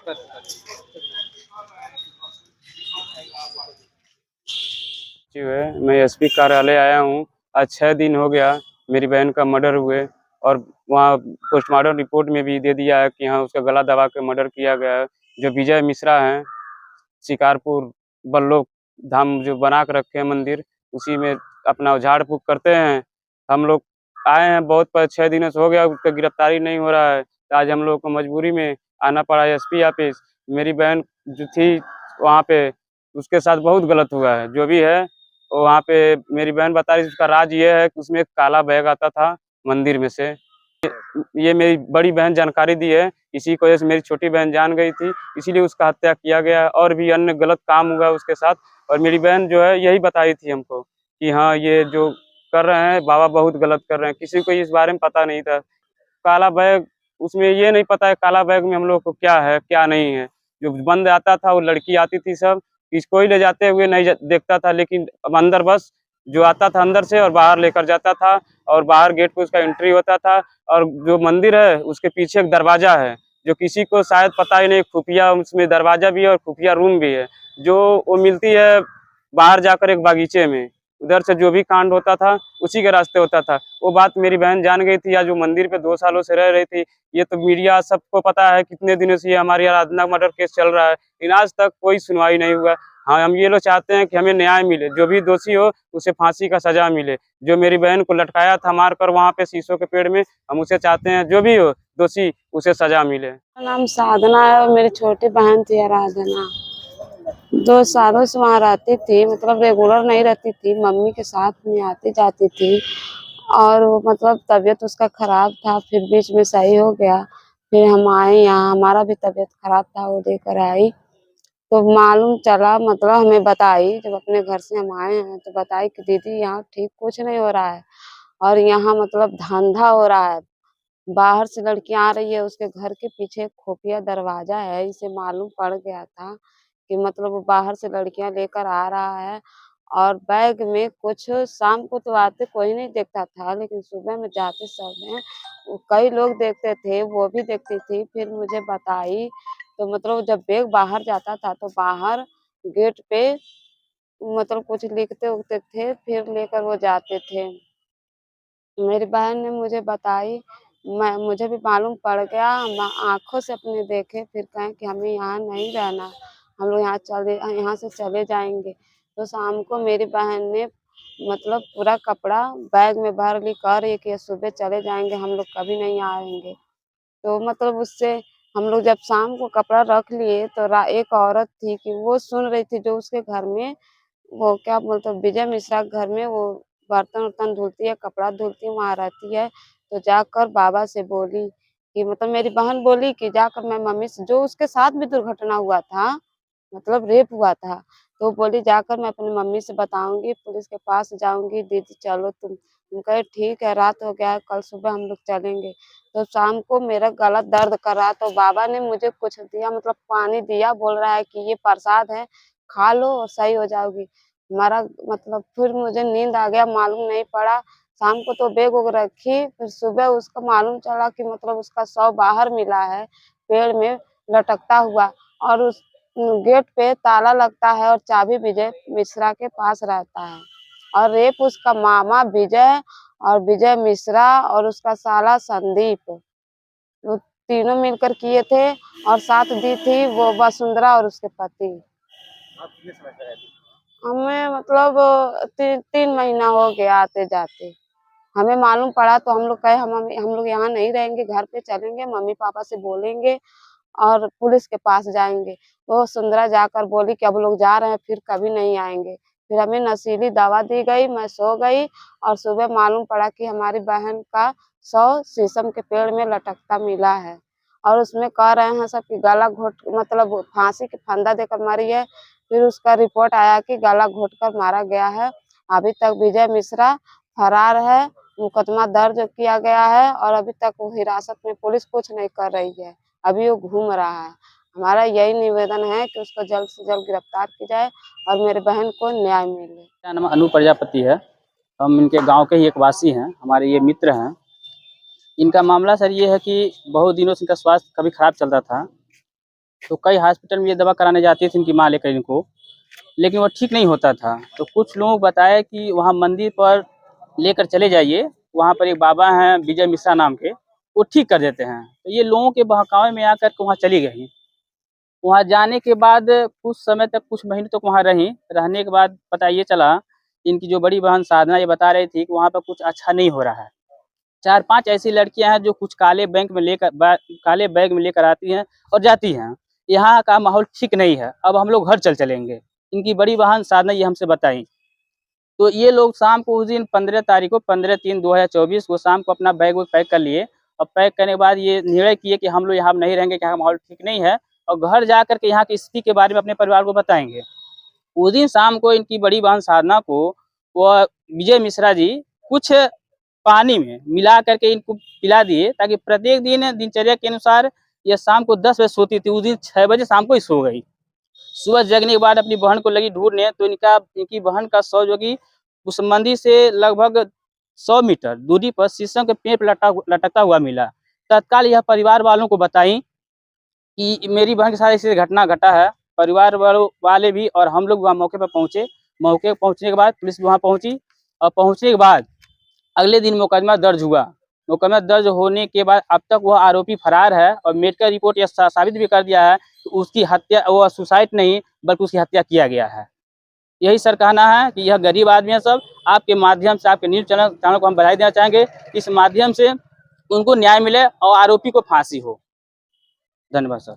मैं एसपी कार्यालय आया हूँ। आज 6 दिन हो गया मेरी बहन का मर्डर हुए और वहाँ पोस्टमार्टम रिपोर्ट में भी दे दिया है कि हाँ उसका गला दबा के मर्डर किया गया है। जो विजय मिश्रा हैं, शिकारपुर बल्लोक धाम जो बना के रखे हैं मंदिर, उसी में अपना झाड़ फूँक करते हैं। हम लोग आए हैं, बहुत पर 6 दिनों से हो गया, उसका गिरफ्तारी नहीं हो रहा है। तो आज हम लोग को मजबूरी में आना पड़ा एसपी ऑफिस। मेरी बहन जो थी वहाँ पे, उसके साथ बहुत गलत हुआ है। जो भी है वहाँ पे मेरी बहन बता रही थी, उसका राज ये है कि उसमें एक काला बैग आता था मंदिर में से। ये मेरी बड़ी बहन जानकारी दी है, इसी की वजह से मेरी छोटी बहन जान गई थी, इसीलिए उसका हत्या किया गया और भी अन्य गलत काम हुआ उसके साथ। और मेरी बहन जो है यही बताई थी हमको कि हाँ ये जो कर रहे हैं बाबा बहुत गलत कर रहे हैं। किसी को इस बारे में पता नहीं था। काला बैग, उसमें ये नहीं पता है काला बैग में हम लोग को क्या है क्या नहीं है। जो बंद आता था वो लड़की आती थी सब, किसको ही ले जाते हुए नहीं देखता था, लेकिन अब अंदर बस जो आता था अंदर से और बाहर लेकर जाता था और बाहर गेट पे उसका एंट्री होता था। और जो मंदिर है उसके पीछे एक दरवाजा है जो किसी को शायद पता ही नहीं, खुफिया उसमें दरवाजा भी है और खुफिया रूम भी है, जो वो मिलती है बाहर जाकर एक बागीचे में। उधर से जो भी कांड होता था उसी के रास्ते होता था। वो बात मेरी बहन जान गई थी। आज वो मंदिर पे 2 सालों से रह रही थी। ये तो मीडिया सबको पता है, कितने दिनों से ये हमारी आराधना मर्डर केस चल रहा है, लेकिन आज तक कोई सुनवाई नहीं हुआ। हाँ, हम ये लोग चाहते हैं कि हमें न्याय मिले, जो भी दोषी हो उसे फांसी का सजा मिले। जो मेरी बहन को लटकाया था मारकर वहाँ पे शीशों के पेड़ में, हम उसे चाहते हैं जो भी हो दोषी उसे सजा मिले। मेरा नाम साधना है और मेरी छोटी बहन थी आराधना। 2 सालों से वहाँ रहती थी, मतलब रेगुलर नहीं रहती थी, मम्मी के साथ में आती जाती थी। और वो मतलब तबीयत उसका खराब था, फिर बीच में सही हो गया। फिर हम आए यहाँ, हमारा भी तबीयत खराब था, वो लेकर आई तो मालूम चला, मतलब हमें बताई, जब अपने घर से हम आए हैं तो बताई कि दीदी यहाँ ठीक कुछ नहीं हो रहा है और यहाँ मतलब धंधा हो रहा है। बाहर से लड़कियां आ रही है, उसके घर के पीछे एक खुफिया दरवाजा है। इसे मालूम पड़ गया था कि मतलब वो बाहर से लड़कियां लेकर आ रहा है और बैग में कुछ। शाम को तो आते कोई नहीं देखता था, लेकिन सुबह में जाते समय कई लोग देखते थे, वो भी देखती थी। फिर मुझे बताई तो मतलब जब बैग बाहर जाता था तो बाहर गेट पे मतलब कुछ लिखते उखते थे, फिर लेकर वो जाते थे। मेरी बहन ने मुझे बताई, मुझे भी मालूम पड़ गया। हम आँखों से अपने देखे, फिर कहें कि हमें यहाँ नहीं रहना, हम लोग यहाँ से चले जाएँगे। तो शाम को मेरी बहन ने मतलब पूरा कपड़ा बैग में भर ली, कह रही है कि सुबह चले जाएँगे, हम लोग कभी नहीं आएँगे। तो मतलब उससे हम लोग जब शाम को कपड़ा रख लिए तो एक औरत थी कि वो सुन रही थी, जो उसके घर में वो क्या बोलते हैं विजय मिश्रा के घर में वो बर्तन-वर्तन धुलती है, कपड़ा धुलती है, वहाँ रहती है। तो जाकर बाबा से बोली कि मतलब मेरी बहन बोली कि जाकर मैं मम्मी से, जो उसके साथ भी दुर्घटना हुआ था, मतलब रेप हुआ था, तो बोली जाकर मैं अपनी मम्मी से बताऊँगी, पुलिस के पास जाऊँगी, दीदी चलो तुम। हम कहे ठीक है, रात हो गया है, कल सुबह हम लोग चलेंगे। तो शाम को मेरा गला दर्द कर रहा, तो बाबा ने मुझे कुछ दिया, मतलब पानी दिया, बोल रहा है कि ये प्रसाद है, खा लो और सही हो जाओगी। हमारा मतलब फिर मुझे नींद आ गया, मालूम नहीं पड़ा। शाम को तो बैग वैग रखी, फिर सुबह उसका मालूम चला कि मतलब उसका शव बाहर मिला है, पेड़ में लटकता हुआ। और उस गेट पे ताला लगता है और चाबी विजय मिश्रा के पास रहता है। और रेप उसका मामा विजय और विजय मिश्रा और उसका साला संदीप, वो तीनों मिलकर किए थे। और साथ दी थी वो वसुंधरा और उसके पति। हमें मतलब 3 महीना हो गया आते-जाते। हमें मालूम पड़ा तो हम लोग कहे हम लोग यहाँ नहीं रहेंगे, घर पे चलेंगे, मम्मी-पापा से बोलेंगे और पुलिस के पास जाएँगे। वो वसुंधरा जाकर बोली कि अब लोग जा रहे हैं, फिर कभी नहीं आएँगे। फिर हमें नशीली दवा दी गई, मैं सो गई और सुबह मालूम पड़ा कि हमारी बहन का शव शीशम के पेड़ में लटकता मिला है। और उसमें कह रहे हैं सब कि गला घोट मतलब फांसी के फंदा देकर मरी है। फिर उसका रिपोर्ट आया कि गला घोटकर मारा गया है। अभी तक विजय मिश्रा फरार है, मुकदमा दर्ज किया गया है और अभी तक वो हिरासत में, पुलिस कुछ नहीं कर रही है, अभी वो घूम रहा है। हमारा यही निवेदन है कि उसको जल्द से जल्द गिरफ्तार की जाए और मेरी बहन को न्याय मिले। मेरा नाम अनु प्रजापति है। हम इनके गांव के ही एक वासी हैं, हमारे ये मित्र हैं। इनका मामला सर ये है कि बहुत दिनों से इनका स्वास्थ्य कभी खराब चलता था। तो कई हॉस्पिटल में ये दवा कराने जाती थी इनकी माँ लेकर इनको, लेकिन वो ठीक नहीं होता था। तो कुछ लोग बताया कि वहाँ मंदिर पर लेकर चले जाइए, वहाँ पर एक बाबा हैं विजय मिश्रा नाम के, वो ठीक कर देते हैं। तो ये लोगों के बहकावे में आकर के वहाँ चली गई। वहाँ जाने के बाद कुछ समय तक, कुछ महीने तक वहाँ रहीं। रहने के बाद पता ये चला, इनकी जो बड़ी बहन साधना ये बता रही थी कि वहाँ पर कुछ अच्छा नहीं हो रहा है। 4-5 ऐसी लड़कियां हैं जो कुछ काले बैग में लेकर आती हैं और जाती हैं। यहाँ का माहौल ठीक नहीं है, अब हम लोग घर चलेंगे। इनकी बड़ी बहन साधना ये हमसे बताई। तो ये लोग शाम को उस दिन 15 तारीख को 15/3/2024 को शाम को अपना बैग वैग पैक कर लिए और पैक करने के बाद ये निर्णय किए कि हम लोग यहाँ नहीं रहेंगे, यहाँ का माहौल ठीक नहीं है और घर जा कर के यहाँ की स्थिति के बारे में अपने परिवार को बताएँगे। उस दिन शाम को इनकी बड़ी बहन साधना को वह विजय मिश्रा जी कुछ पानी में मिला करके इनको पिला दिए, ताकि प्रत्येक दिन दिनचर्या के अनुसार ये शाम को 10 बजे सोती थी, उस दिन 6 बजे शाम को ही सो गई। सुबह जगने के बाद अपनी बहन को लगी ढूँढने, तो इनकी बहन का शव जो कि उस मंदिर से लगभग 100 मीटर दूरी पर शीशम के पेड़ पे लटकता हुआ मिला। तत्काल यह परिवार वालों को बताई कि मेरी बहन के साथ ऐसी घटना घटा है। परिवार वाले भी और हम लोग वहाँ मौके पर पहुँचे। मौके पर पहुँचने के बाद पुलिस वहाँ पहुँची और पहुँचने के बाद अगले दिन मुकदमा दर्ज हुआ। मुकदमा दर्ज होने के बाद अब तक वह आरोपी फरार है और मेडिकल रिपोर्ट यह साबित भी कर दिया है कि उसकी हत्या, वो सुसाइड नहीं बल्कि उसकी हत्या किया गया है। यही सर कहना है कि यह गरीब आदमी है सब। आपके माध्यम से, आपके न्यूज़ चैनल को हम बधाई देना चाहेंगे। इस माध्यम से उनको न्याय मिले और आरोपी को फांसी हो। धन्यवाद सर।